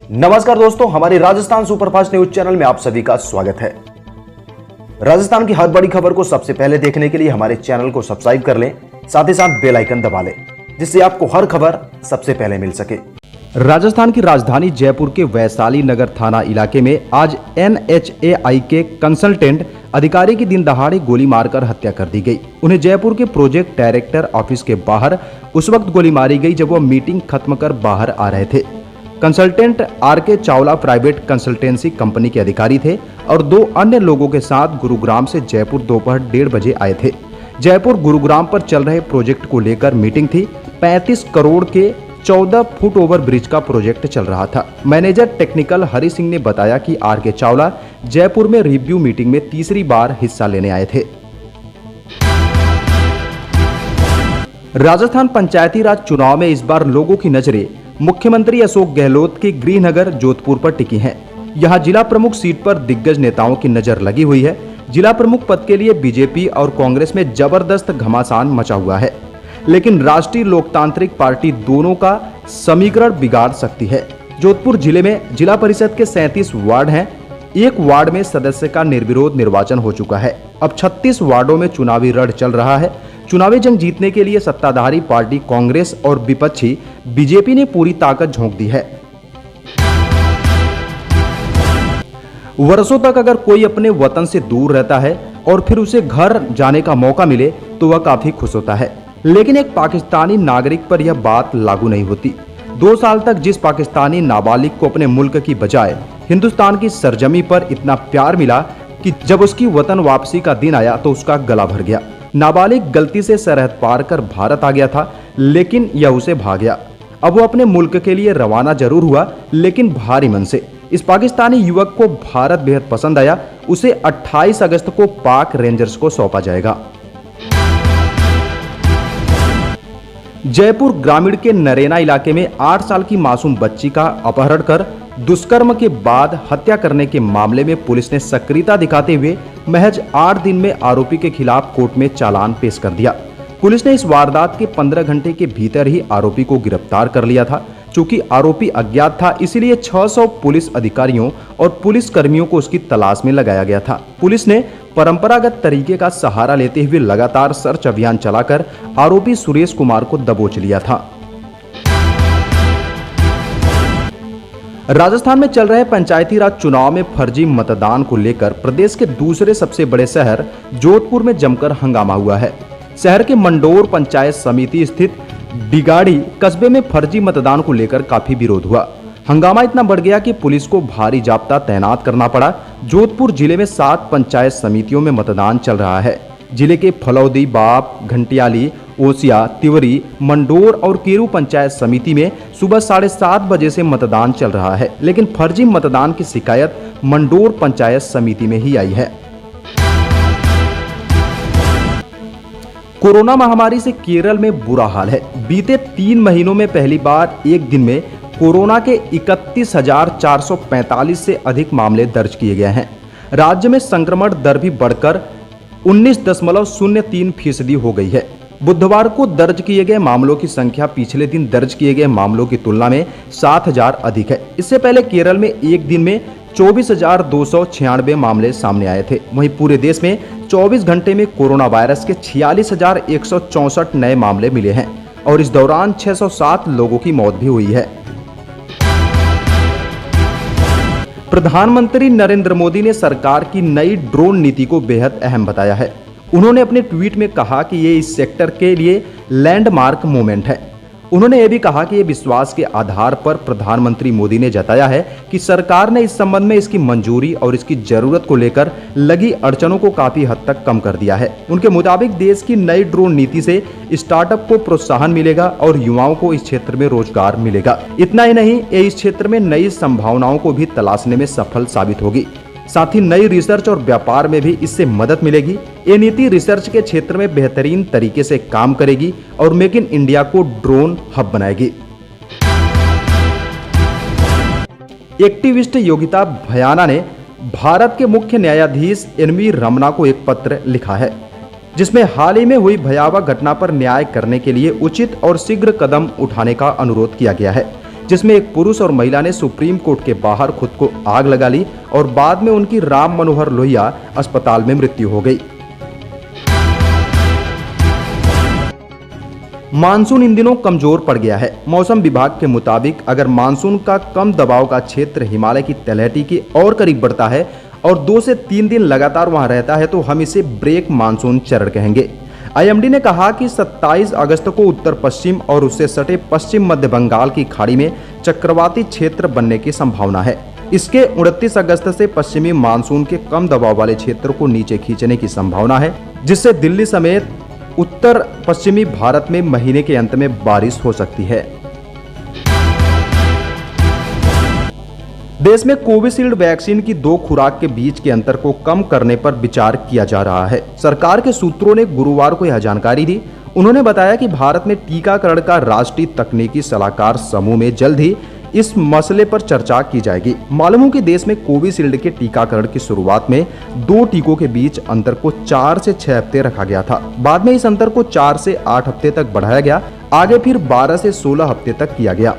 नमस्कार दोस्तों, हमारे राजस्थान सुपरफास्ट न्यूज चैनल में आप सभी का स्वागत है। राजस्थान की हर बड़ी खबर को सबसे पहले देखने के लिए हमारे चैनल को सब्सक्राइब कर लें, साथ ही साथ बेल आइकन दबा लें, जिससे आपको हर खबर सबसे पहले मिल सके। राजस्थान की राजधानी जयपुर के वैशाली नगर थाना इलाके में आज NHAI के कंसल्टेंट अधिकारी की दिन दहाड़े गोली मारकर हत्या कर दी गई। उन्हें जयपुर के प्रोजेक्ट डायरेक्टर ऑफिस के बाहर उस वक्त गोली मारी गई जब वह मीटिंग खत्म कर बाहर आ रहे थे। Consultant RK Chawla private consultancy company के अधिकारी थे और दो अन्य लोगों के साथ गुरुग्राम से जयपुर दोपहर 1:30 बजे आए थे। जयपुर गुरुग्राम पर चल रहे प्रोजेक्ट को लेकर मीटिंग थी। 35 करोड़ के 14 फुट ओवर ब्रिज का प्रोजेक्ट चल रहा था। मैनेजर टेक्निकल हरि सिंह ने बताया कि RK चावला जयपुर में रिव्यू मीटिंग में तीसरी बार हिस्सा लेने आए थे। राजस्थान पंचायती राज चुनाव में इस बार लोगों की नजरें मुख्यमंत्री अशोक गहलोत के गृहनगर जोधपुर पर टिकी हैं। यहां जिला प्रमुख सीट पर दिग्गज नेताओं की नजर लगी हुई है। जिला प्रमुख पद के लिए बीजेपी और कांग्रेस में जबरदस्त घमासान मचा हुआ है, लेकिन राष्ट्रीय लोकतांत्रिक पार्टी दोनों का समीकरण बिगाड़ सकती है। जोधपुर जिले में जिला परिषद के 37 वार्ड हैं। एक वार्ड में सदस्य का निर्विरोध निर्वाचन हो चुका है। अब 36 वार्डों में चुनावी रण चल रहा है। चुनावी जंग जीतने के लिए सत्ताधारी पार्टी कांग्रेस और विपक्षी बीजेपी ने पूरी ताकत झोंक दी है। वर्षों तक अगर कोई अपने वतन से दूर रहता है और फिर उसे घर जाने का मौका मिले तो वह काफी खुश होता है, लेकिन एक पाकिस्तानी नागरिक पर यह बात लागू नहीं होती। 2 साल तक जिस पाकिस्तानी नाबालिग को अपने मुल्क की बजाय हिंदुस्तान की सरजमी पर इतना प्यार मिला कि जब उसकी वतन वापसी का दिन आया तो उसका गला भर गया। नाबालिग गलती से सरहद पार कर भारत आ गया था, लेकिन यह उसे भा गया। अब वो अपने मुल्क के लिए रवाना जरूर हुआ, लेकिन भारी मन से। इस पाकिस्तानी युवक को भारत बेहद पसंद आया। उसे 28 अगस्त को पाक रेंजर्स को सौंपा जाएगा। जयपुर ग्रामीण के नरेना इलाके में 8 साल की मासूम बच्ची का अपहरण कर दुष्कर्म के बाद हत्या करने के मामले में पुलिस ने सक्रियता दिखाते हुए महज 8 दिन में आरोपी के खिलाफ कोर्ट में चालान पेश कर दिया। पुलिस ने इस वारदात के 15 घंटे के भीतर ही आरोपी को गिरफ्तार कर लिया था। चूंकि आरोपी अज्ञात था, इसलिए 600 पुलिस अधिकारियों और पुलिस कर्मियों को उसकी तलाश में लगाया गया था। पुलिस ने परंपरागत तरीके का सहारा लेते हुए लगातार सर्च अभियान चलाकर आरोपी सुरेश कुमार को दबोच लिया था। राजस्थान में चल रहे पंचायती राज चुनाव में फर्जी मतदान को लेकर प्रदेश के दूसरे सबसे बड़े शहर जोधपुर में जमकर हंगामा हुआ है। शहर के मंडोर पंचायत समिति स्थित डिगाड़ी कस्बे में फर्जी मतदान को लेकर काफी विरोध हुआ। हंगामा इतना बढ़ गया कि पुलिस को भारी जाब्ता तैनात करना पड़ा। जोधपुर जिले में 7 पंचायत समितियों में मतदान चल रहा है। जिले के फलौदी, बाप, घंटियाली, ओसिया, तिवरी, मंडोर और केरू पंचायत समिति में सुबह 7:30 बजे से मतदान चल रहा है, लेकिन फर्जी मतदान की शिकायत मंडोर पंचायत समिति में ही आई है। कोरोना महामारी से केरल में बुरा हाल है। बीते 3 महीनों में पहली बार एक दिन में कोरोना के 31,445 से अधिक मामले दर्ज किए गए हैं। राज्य में संक्रमण दर भी बढ़कर 19.03% हो गई है। बुधवार को दर्ज किए गए मामलों की संख्या पिछले दिन दर्ज किए गए मामलों की तुलना में 7,000 अधिक है। इससे पहले केरल में एक दिन में 24,296 मामले सामने आए थे। वहीं पूरे देश में 24 घंटे में कोरोना वायरस के 46,164 नए मामले मिले हैं और इस दौरान 607 लोगों की मौत भी हुई है। प्रधानमंत्री नरेंद्र मोदी ने सरकार की नई ड्रोन नीति को बेहद अहम बताया है। उन्होंने अपने ट्वीट में कहा कि ये इस सेक्टर के लिए लैंडमार्क मोमेंट है। उन्होंने ये भी कहा कि ये विश्वास के आधार पर प्रधानमंत्री मोदी ने जताया है कि सरकार ने इस संबंध में इसकी मंजूरी और इसकी जरूरत को लेकर लगी अड़चनों को काफी हद तक कम कर दिया है। उनके मुताबिक देश की नई ड्रोन नीति से स्टार्टअप को प्रोत्साहन मिलेगा और युवाओं को इस क्षेत्र में रोजगार मिलेगा। इतना ही नहीं, ये इस क्षेत्र में नई संभावनाओं को भी तलाशने में सफल साबित होगी। साथ ही नई रिसर्च और व्यापार में भी इससे मदद मिलेगी। ये नीति रिसर्च के क्षेत्र में बेहतरीन तरीके से काम करेगी और मेक इन इंडिया को ड्रोन हब बनाएगी। एक्टिविस्ट योगिता भयाना ने भारत के मुख्य न्यायाधीश NV रमना को एक पत्र लिखा है, जिसमें हाल ही में हुई भयावह घटना पर न्याय करने के लिए उचित और शीघ्र कदम उठाने का अनुरोध किया गया है। जिसमें एक पुरुष और महिला ने सुप्रीम कोर्ट के बाहर खुद को आग लगा ली और बाद में उनकी राम मनोहर लोहिया अस्पताल में मृत्यु हो गई। मानसून इन दिनों कमजोर पड़ गया है। मौसम विभाग के मुताबिक अगर मानसून का कम दबाव का क्षेत्र हिमालय की तलहटी के और करीब बढ़ता है और 2 से 3 दिन लगातार वहां रहता है तो हम इसे ब्रेक मानसून चरण कहेंगे। आईएमडी ने कहा कि 27 अगस्त को उत्तर पश्चिम और उससे सटे पश्चिम मध्य बंगाल की खाड़ी में चक्रवाती क्षेत्र बनने की संभावना है। इसके 29 अगस्त से पश्चिमी मानसून के कम दबाव वाले क्षेत्र को नीचे खींचने की संभावना है, जिससे दिल्ली समेत उत्तर पश्चिमी भारत में महीने के अंत में बारिश हो सकती है। देश में कोविशील्ड वैक्सीन की 2 खुराक के बीच के अंतर को कम करने पर विचार किया जा रहा है। सरकार के सूत्रों ने गुरुवार को यह जानकारी दी। उन्होंने बताया कि भारत में टीकाकरण का राष्ट्रीय तकनीकी सलाहकार समूह में जल्द ही इस मसले पर चर्चा की जाएगी। मालूम हो कि देश में कोविशील्ड के टीकाकरण की शुरुआत में 2 टीकों के बीच अंतर को 4 से 6 हफ्ते रखा गया था। बाद में इस अंतर को 4 से 8 हफ्ते तक बढ़ाया गया। आगे फिर 12 से 16 हफ्ते तक किया गया।